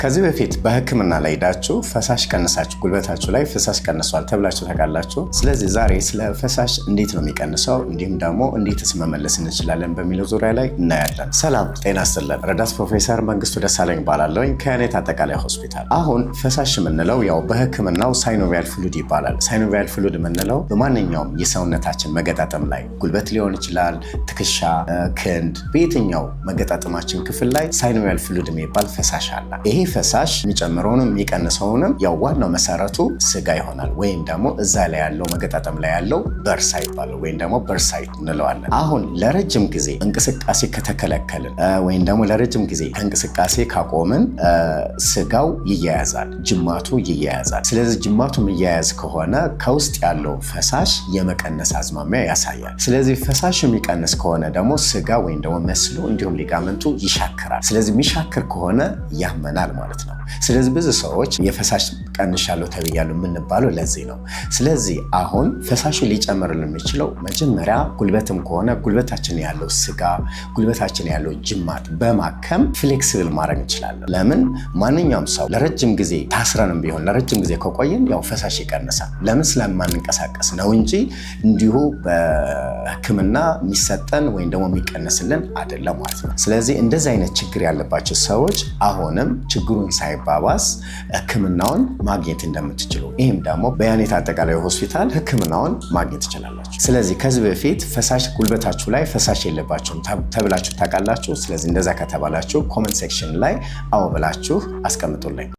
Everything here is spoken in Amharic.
ከዚህ በፊት በህክምና ላይ ሄዳችሁ ፈሳሽ ቀንሳችሁ ጉልበታችሁ ላይ ፈሳሽ ቀንሷል ተብላችሁ ታውቃላችሁ። ስለዚህ ዛሬ ስለ ፈሳሽ እንዴት ነው የሚቀንሰው እንዲሁም ደግሞ እንዴትስ መመለስ እንችላለን በሚለው ዙሪያ ላይ እናያለን። ሰላም ጤና ይስጥልን። ረዳት ፕሮፌሰር መንግስቱ ደሳለኝ እባላለሁ ከያኔት አጠቃላይ ሆስፒታል። አሁን ፈሳሽ የምንለው ያው በህክምናው ሳይኖቪያል ፍሉድ ይባላል። ሳይኖቪያል ፍሉድ የምንለው በማንኛውም የሰውነታችን መገጣጠም ላይ ጉልበት ሊሆን ይችላል፣ ትከሻ፣ ክንድ፣ በየትኛው መገጣጠማችን ክፍል ላይ ሳይኖቪያል ፍሉድ የሚባል ፈሳሽ አለ። ይሄ ፈሳሽ የሚጨምረውንም የሚቀንሰውንም ያው ዋናው መሰረቱ ስጋ ይሆናል ወይም ደግሞ እዛ ላይ ያለው መገጣጠም ላይ ያለው በርሳ ይባላል ወይም ደግሞ በርሳይት እንለዋለን። አሁን ለረጅም ጊዜ እንቅስቃሴ ከተከለከልን ወይም ደግሞ ለረጅም ጊዜ እንቅስቃሴ ካቆምን ስጋው ይያያዛል፣ ጅማቱ ይያያዛል። ስለዚህ ጅማቱ የሚያያዝ ከሆነ ከውስጥ ያለው ፈሳሽ የመቀነስ አዝማሚያ ያሳያል። ስለዚህ ፈሳሽ የሚቀንስ ከሆነ ደግሞ ስጋ ወይም ደግሞ መስሉ እንዲሁም ሊጋመንቱ ይሻክራል። ስለዚህ የሚሻክር ከሆነ ያመናል ማለት ነው። ስለዚህ ብዙ ሰዎች የፈሳሽ ቀንሻለሁ ተብያለሁ የምንባለው ለዚህ ነው። ስለዚህ አሁን ፈሳሹ ሊጨምርልን የሚችለው መጀመሪያ ጉልበትም ከሆነ ጉልበታችን ያለው ስጋ ጉልበታችን ያለው ጅማት በማከም ፍሌክሲብል ማድረግ እንችላለን። ለምን ማንኛውም ሰው ለረጅም ጊዜ ታስረንም ቢሆን ለረጅም ጊዜ ከቆየን ያው ፈሳሽ ይቀንሳል። ለምን ስለማንንቀሳቀስ ነው እንጂ እንዲሁ በህክምና የሚሰጠን ወይም ደግሞ የሚቀንስልን አይደለም ማለት ነው። ስለዚህ እንደዚህ አይነት ችግር ያለባቸው ሰዎች አሁንም ችግሩን ሳይባባስ ህክምናውን ማግኘት እንደምትችሉ ይህም ደግሞ በያኔት አጠቃላይ ሆስፒታል ህክምናውን ማግኘት ትችላላችሁ። ስለዚህ ከዚህ በፊት ፈሳሽ ጉልበታችሁ ላይ ፈሳሽ የለባችሁም ተብላችሁ ታውቃላችሁ? ስለዚህ እንደዛ ከተባላችሁ ኮመንት ሴክሽን ላይ አዎ ብላችሁ አስቀምጡልኝ።